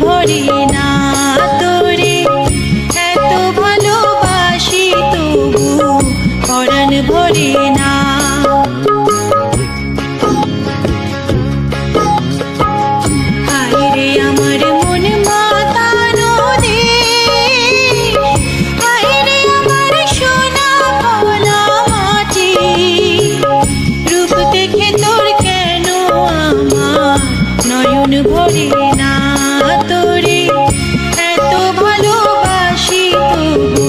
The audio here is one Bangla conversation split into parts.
ভরে না তোরে এত ভালোবাসি তবু পরাণ ভরে না। হায়রে আমার মন মাতানো দেশ, হায়রে আমার সোনা ভোলা মাটি, রূপ দেখে তোর কেন আমার নয়ন ভরে না তোরে এত ভালোবাসি তবু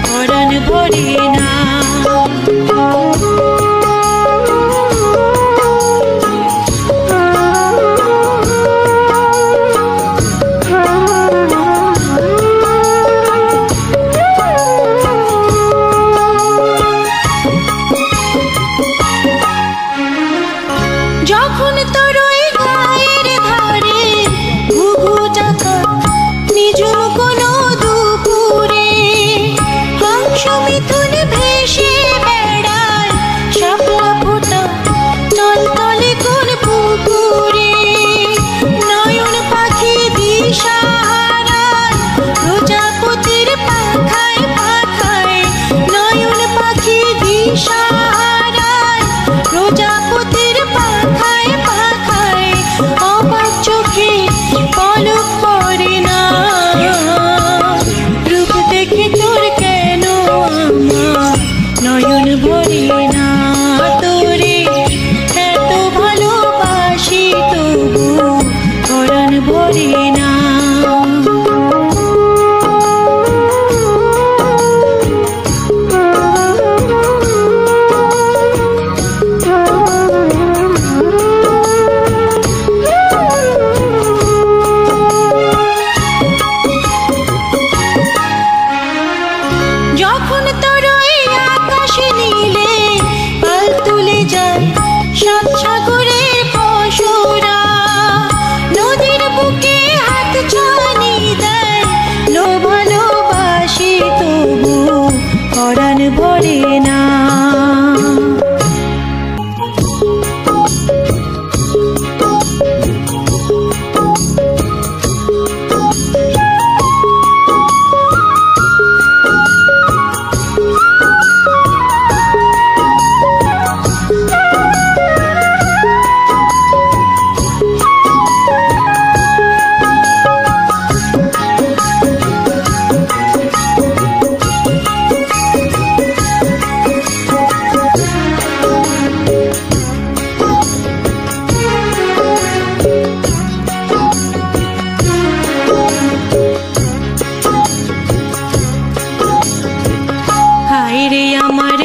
পরাণ ভরে না। যখন তোর ওই গায়ের ধারে ঘুঘু ডাকা নিঝুম কোনো দুপুরে হংস মিথুন ভেসে বেড়ায় শাপলা ফোটা টলটলে কোন পুকুরে, নয়ন পাখি দিশা হারায় প্রজাপতির পাখায় পাখায়, নয়ন পাখি দিশা হারায় প্রজাপতির পাখায় পাখায়, অবাক চোখে পলক পড়ে না, রূপ দেখে তোর কেন আমার নয়ন ভরে না তোরে এত ভালোবাসি তবু পরাণ ভরে না। যখন তোর ওই আকাশে নীলে পাল তুলে যায় সাত সাগরের পশুরা, নদীর বুকে হাত ছানি দেয় লো ভালোবাসি তবু পরাণ ভরে না। হায়রে আমার